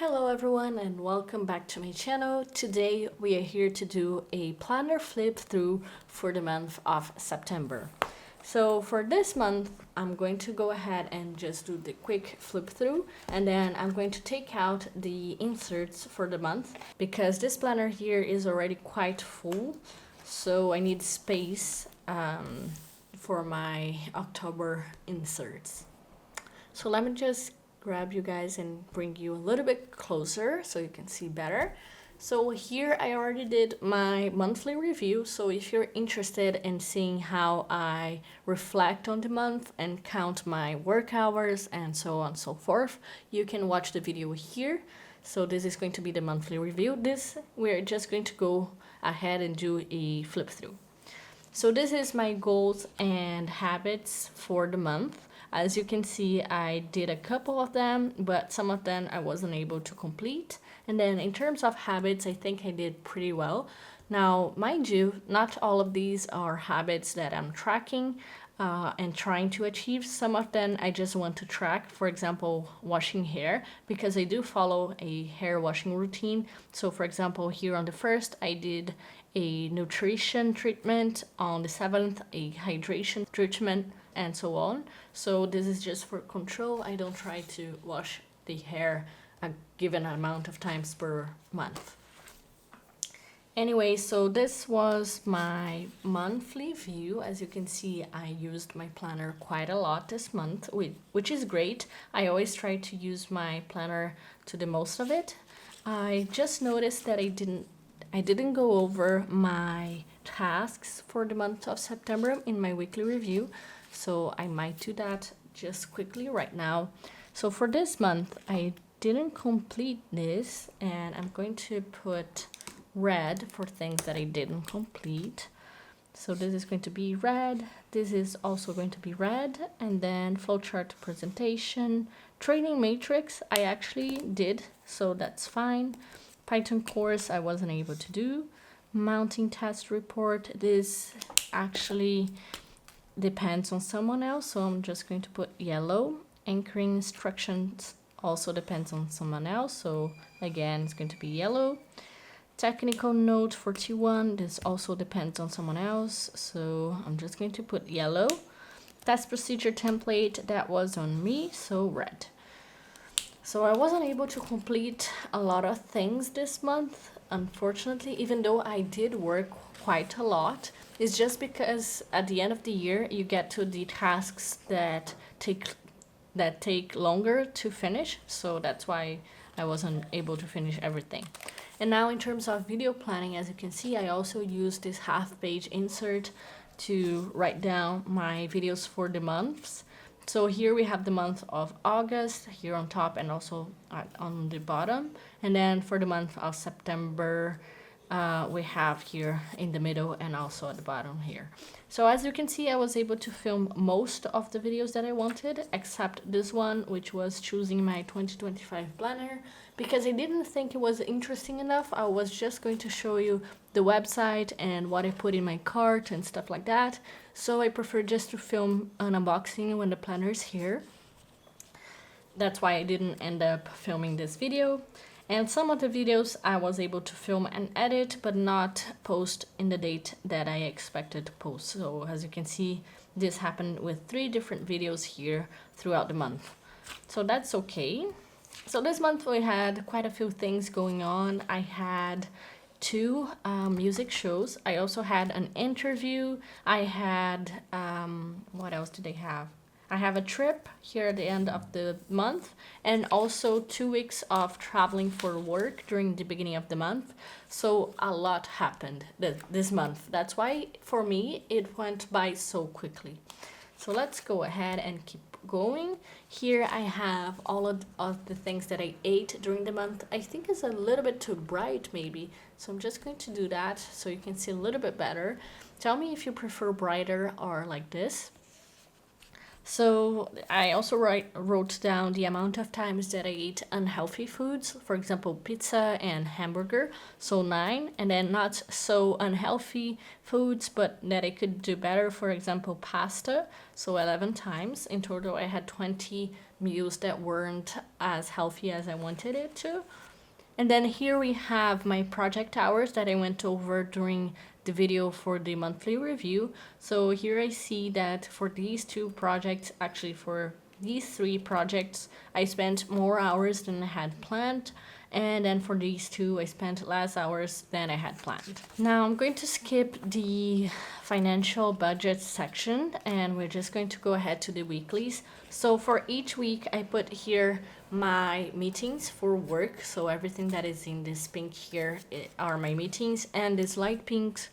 Hello everyone and welcome back to my channel. Today we are here to do a planner flip through for the month of September. So for this month, I'm going to go ahead and just do the quick flip through, and then I'm going to take out the inserts for the month because this planner here is already quite full. So I need space for my October inserts. So let me just grab you guys and bring you a little bit closer so you can see better. So here I already did my monthly review, so if you're interested in seeing how I reflect on the month and count my work hours and so on and so forth, you can watch the video here. So this is going to be the monthly review. We're just going to go ahead and do a flip through. So this is my goals and habits for the month. As you can see, I did a couple of them, but some of them I wasn't able to complete. And then in terms of habits, I think I did pretty well. Now, mind you, not all of these are habits that I'm tracking and trying to achieve. Some of them I just want to track, for example, washing hair, because I do follow a hair washing routine. So for example, here on the 1st, I did a nutrition treatment, on the 7th, a hydration treatment, and so on. So this is just for control. I don't try to wash the hair a given amount of times per month. Anyway, so this was my monthly view. As you can see, I used my planner quite a lot this month, which is great. I always try to use my planner to the most of it. I just noticed that I didn't go over my tasks for the month of September in my weekly review, so I might do that just quickly right now. So for this month, I didn't complete this, and I'm going to put red for things that I didn't complete. So this is going to be red, this is also going to be red, and then flowchart presentation, training matrix I actually did, so that's fine. Python course I wasn't able to do. Mounting test report, this actually depends on someone else, so I'm just going to put yellow. Anchoring instructions also depends on someone else, so again it's going to be yellow. Technical note 41, this also depends on someone else, so I'm just going to put yellow. Test procedure template, that was on me, so red. So I wasn't able to complete a lot of things this month, unfortunately, even though I did work quite a lot. It's just because at the end of the year, you get to the tasks that take longer to finish. So that's why I wasn't able to finish everything. And now in terms of video planning, as you can see, I also used this half-page insert to write down my videos for the months. So here we have the month of August here on top and also on the bottom. And then for the month of September, we have here in the middle and also at the bottom here. So as you can see, I was able to film most of the videos that I wanted, except this one, which was choosing my 2025 planner, because I didn't think it was interesting enough. I was just going to show you the website and what I put in my cart and stuff like that. So I prefer just to film an unboxing when the planner is here. That's why I didn't end up filming this video. And some of the videos I was able to film and edit, but not post in the date that I expected to post. So as you can see, this happened with 3 different videos here throughout the month. So that's okay. So this month we had quite a few things going on. I had 2 music shows. I also had an interview. I had, what else did I have? I have a trip here at the end of the month, and also 2 weeks of traveling for work during the beginning of the month. So a lot happened this month. That's why for me it went by so quickly. So let's go ahead and keep going. Here I have all of the things that I ate during the month. I think it's a little bit too bright maybe, so I'm just going to do that so you can see a little bit better. Tell me if you prefer brighter or like this. So I also wrote down the amount of times that I ate unhealthy foods, for example, pizza and hamburger, so 9, and then not so unhealthy foods, but that I could do better, for example, pasta, so 11 times. In total, I had 20 meals that weren't as healthy as I wanted it to. And then here we have my project hours that I went over during the video for the monthly review. So here I see that for these two projects, actually for these three projects, I spent more hours than I had planned. And then for these two, I spent less hours than I had planned. Now I'm going to skip the financial budget section and we're just going to go ahead to the weeklies. So for each week, I put here my meetings for work. So everything that is in this pink here are my meetings, and this light pink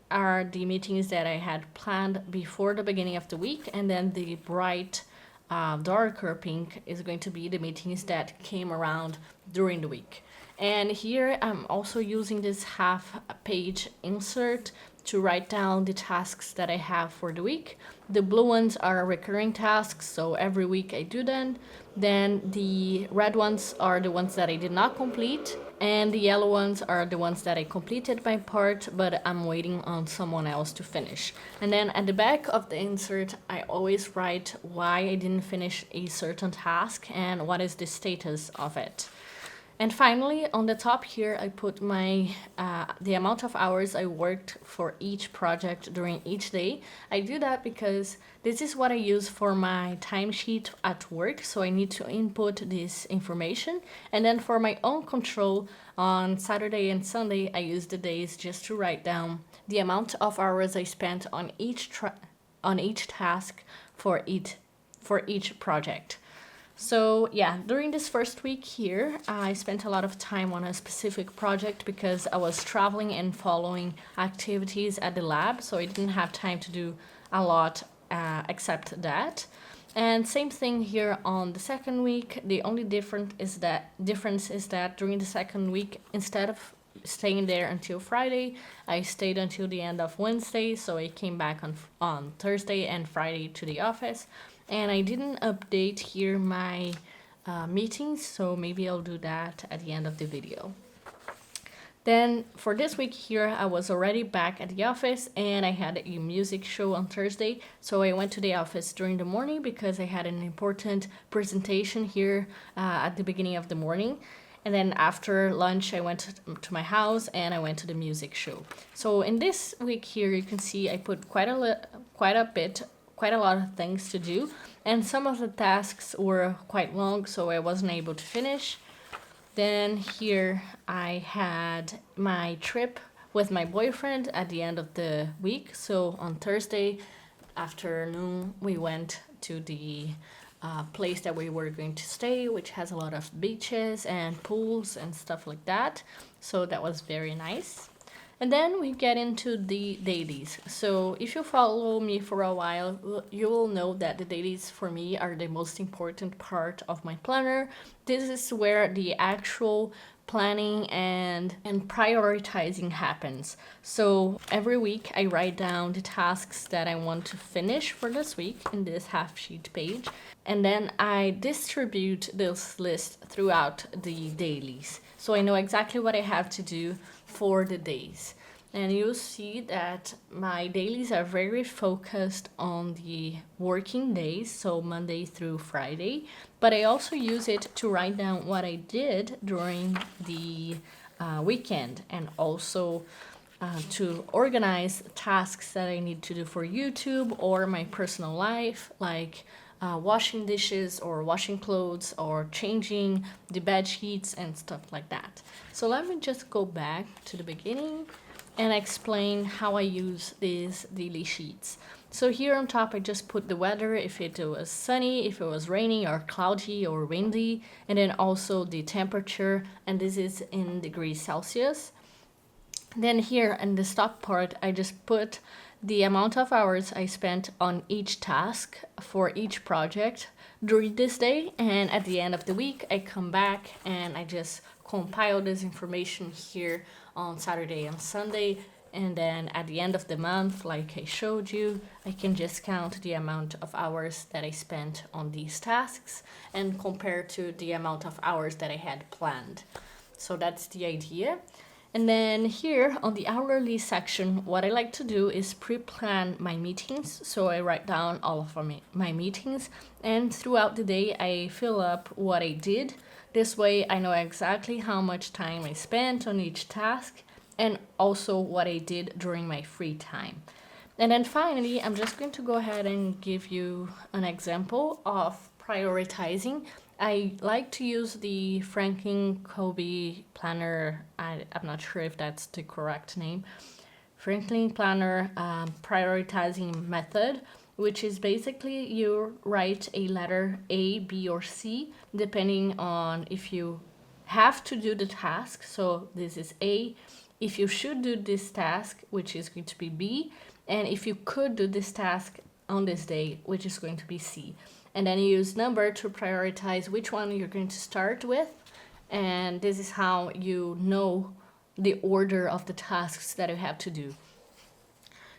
are the meetings that I had planned before the beginning of the week, and then the bright darker pink is going to be the meetings that came around during the week. And here I'm also using this half-page insert to write down the tasks that I have for the week. The blue ones are recurring tasks, so every week I do them. Then the red ones are the ones that I did not complete, and the yellow ones are the ones that I completed my part, but I'm waiting on someone else to finish. And then at the back of the insert, I always write why I didn't finish a certain task and what is the status of it. And finally, on the top here, I put my the amount of hours I worked for each project during each day. I do that because this is what I use for my timesheet at work, so I need to input this information. And then for my own control, on Saturday and Sunday, I use the days just to write down the amount of hours I spent on each task for each project. So yeah, during this first week here, I spent a lot of time on a specific project because I was traveling and following activities at the lab, so I didn't have time to do a lot except that. And same thing here on the second week. The only difference is that during the second week, instead of staying there until Friday, I stayed until the end of Wednesday, so I came back on Thursday and Friday to the office. And I didn't update here my meetings, so maybe I'll do that at the end of the video. Then for this week here, I was already back at the office and I had a music show on Thursday. So I went to the office during the morning because I had an important presentation here at the beginning of the morning. And then after lunch, I went to my house and I went to the music show. So in this week here, you can see I put quite a lot of things to do, and some of the tasks were quite long, so I wasn't able to finish. Then here I had my trip with my boyfriend at the end of the week. So on Thursday afternoon, we went to the place that we were going to stay, which has a lot of beaches and pools and stuff like that. So that was very nice. And then we get into the dailies. So if you follow me for a while, you will know that the dailies for me are the most important part of my planner. This is where the actual planning and prioritizing happens. So every week I write down the tasks that I want to finish for this week in this half sheet page. And then I distribute this list throughout the dailies. So I know exactly what I have to do for the days. And you'll see that my dailies are very focused on the working days, so Monday through Friday. But I also use it to write down what I did during the weekend, and also to organize tasks that I need to do for YouTube or my personal life, like washing dishes or washing clothes or changing the bed sheets and stuff like that. So let me just go back to the beginning and explain how I use these daily sheets. So here on top, I just put the weather, if it was sunny, if it was raining or cloudy or windy, and then also the temperature, and this is in degrees Celsius. Then here in the stock part, I just put the amount of hours I spent on each task for each project during this day, and at the end of the week, I come back and I just compile this information here on Saturday and Sunday, and then at the end of the month, like I showed you, I can just count the amount of hours that I spent on these tasks and compare to the amount of hours that I had planned. So that's the idea. And then here on the hourly section, what I like to do is pre-plan my meetings. So I write down all of my meetings, and throughout the day, I fill up what I did. This way I know exactly how much time I spent on each task and also what I did during my free time. And then finally, I'm just going to go ahead and give you an example of prioritizing. I like to use the Franklin Covey planner. I'm not sure if that's the correct name. Franklin planner prioritizing method, which is basically you write a letter A, B, or C, depending on if you have to do the task. So this is A. If you should do this task, which is going to be B, and if you could do this task on this day, which is going to be C. And then you use number to prioritize which one you're going to start with. And this is how you know the order of the tasks that you have to do.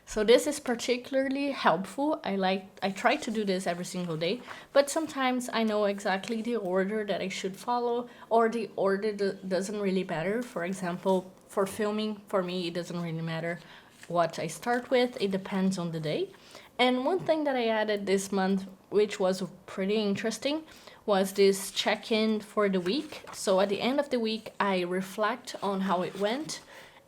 So this is particularly helpful. I try to do this every single day, but sometimes I know exactly the order that I should follow, or the order doesn't really matter. For example, for filming, for me, it doesn't really matter what I start with. It depends on the day. And one thing that I added this month, which was pretty interesting, was this check-in for the week. So at the end of the week, I reflect on how it went.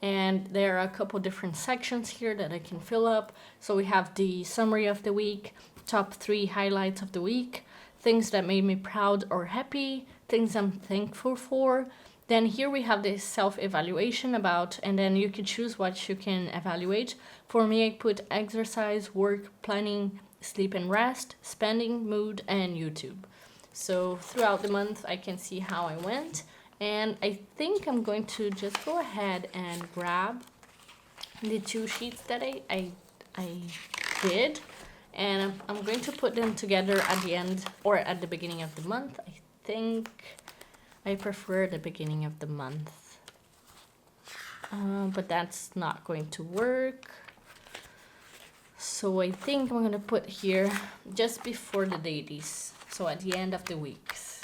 And there are a couple different sections here that I can fill up. So we have the summary of the week, top 3 highlights of the week, things that made me proud or happy, things I'm thankful for. Then here we have this self-evaluation about, and then you can choose what you can evaluate. For me, I put exercise, work, planning, sleep and rest, spending, mood, and YouTube. So throughout the month, I can see how I went. And I think I'm going to just go ahead and grab the 2 sheets that I did. And I'm going to put them together at the end or at the beginning of the month. I think I prefer the beginning of the month. But that's not going to work. So I think I'm going to put here just before the dailies. So at the end of the weeks.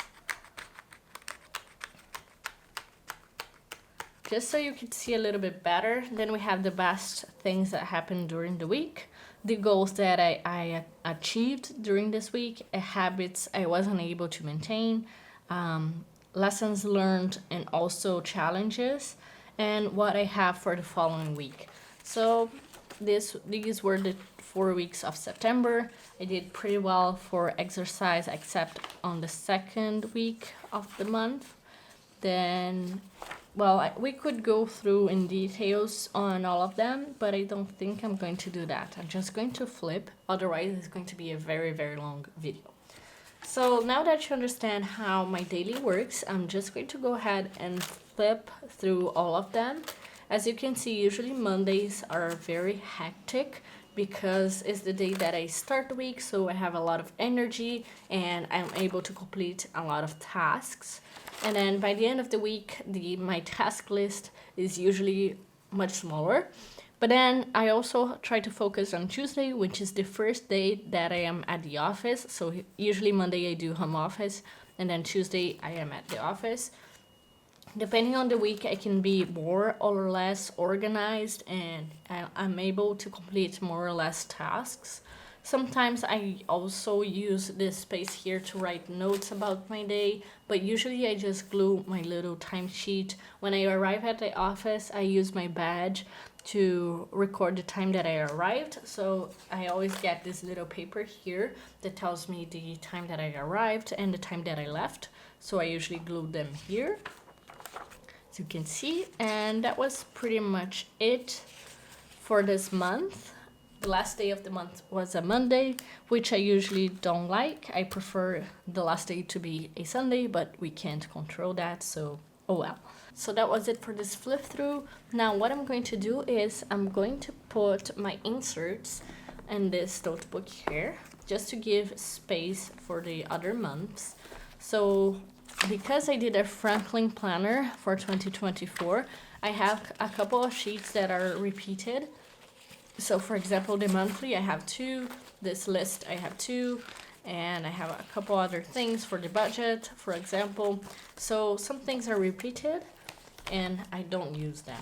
Just so you can see a little bit better. Then we have the best things that happened during the week, the goals that I achieved during this week, habits I wasn't able to maintain, lessons learned, and also challenges, and what I have for the following week. So these were the 4 weeks of September. I did pretty well for exercise, except on the second week of the month. Then, well, we could go through in details on all of them, but I don't think I'm going to do that. I'm just going to flip, otherwise it's going to be a very, very long video. So now that you understand how my daily works, I'm just going to go ahead and flip through all of them. As you can see, usually Mondays are very hectic because it's the day that I start the week, so I have a lot of energy and I'm able to complete a lot of tasks. And then by the end of the week, my task list is usually much smaller. But then I also try to focus on Tuesday, which is the first day that I am at the office. So usually Monday I do home office, and then Tuesday I am at the office. Depending on the week, I can be more or less organized, and I'm able to complete more or less tasks. Sometimes I also use this space here to write notes about my day, but usually I just glue my little timesheet. When I arrive at the office, I use my badge to record the time that I arrived. So I always get this little paper here that tells me the time that I arrived and the time that I left. So I usually glue them here, as you can see. And that was pretty much it for this month. The last day of the month was a Monday, which I usually don't like. I prefer the last day to be a Sunday, but we can't control that, so oh well. So that was it for this flip through. Now what I'm going to do is I'm going to put my inserts in this notebook here, just to give space for the other months. So because I did a Franklin planner for 2024, I have a couple of sheets that are repeated. So for example, the monthly I have 2, this list I have 2, and I have a couple other things for the budget, for example. So some things are repeated, and I don't use them.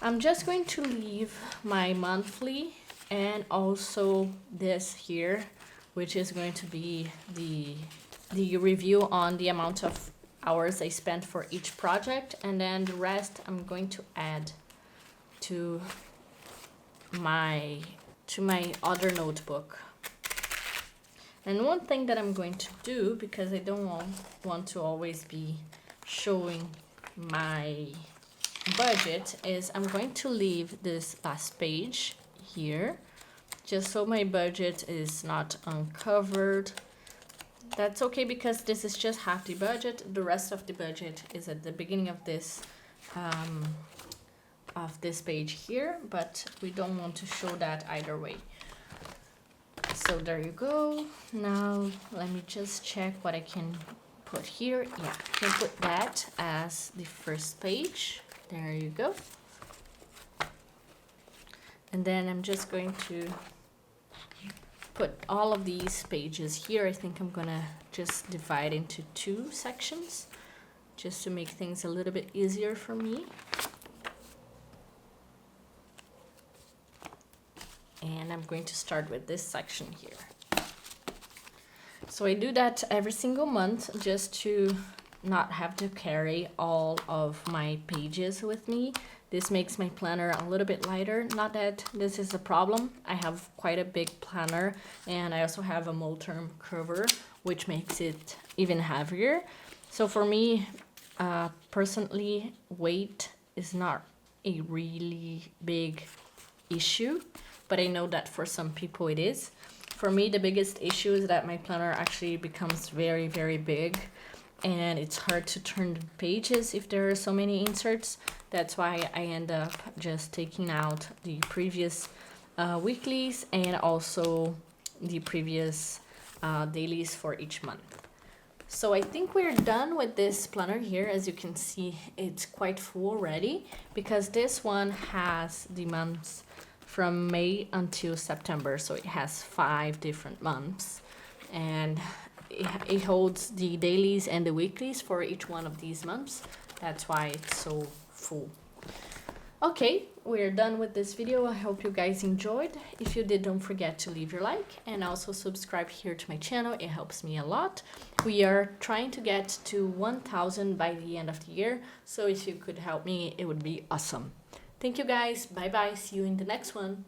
I'm just going to leave my monthly and also this here, which is going to be the review on the amount of hours I spent for each project, and then the rest I'm going to add to my other notebook. And one thing that I'm going to do, because I don't want to always be showing my budget, is I'm going to leave this last page here just so my budget is not uncovered. That's okay, because this is just half the budget. The rest of the budget is at the beginning of this page here, but we don't want to show that either way. So there you go. Now let me just check what I can put here. Yeah, I can put that as the first page. There you go. And then I'm just going to put all of these pages here. I think I'm gonna just divide into 2 sections just to make things a little bit easier for me. And I'm going to start with this section here. So I do that every single month just to not have to carry all of my pages with me. This makes my planner a little bit lighter. Not that this is a problem. I have quite a big planner, and I also have a multi-term cover, which makes it even heavier. So for me, personally, weight is not a really big issue, but I know that for some people it is. For me, the biggest issue is that my planner actually becomes very, very big, and it's hard to turn the pages if there are so many inserts. That's why I end up just taking out the previous weeklies and also the previous dailies for each month. So I think we're done with this planner here. As you can see, it's quite full already, because this one has the months from May until September. So it has 5 different months, and it holds the dailies and the weeklies for each one of these months. That's why it's so full. Okay, we're done with this video. I hope you guys enjoyed. If you did, don't forget to leave your like and also subscribe here to my channel. It helps me a lot. We are trying to get to 1,000 by the end of the year, so if you could help me, it would be awesome. Thank you guys. Bye bye. See you in the next one.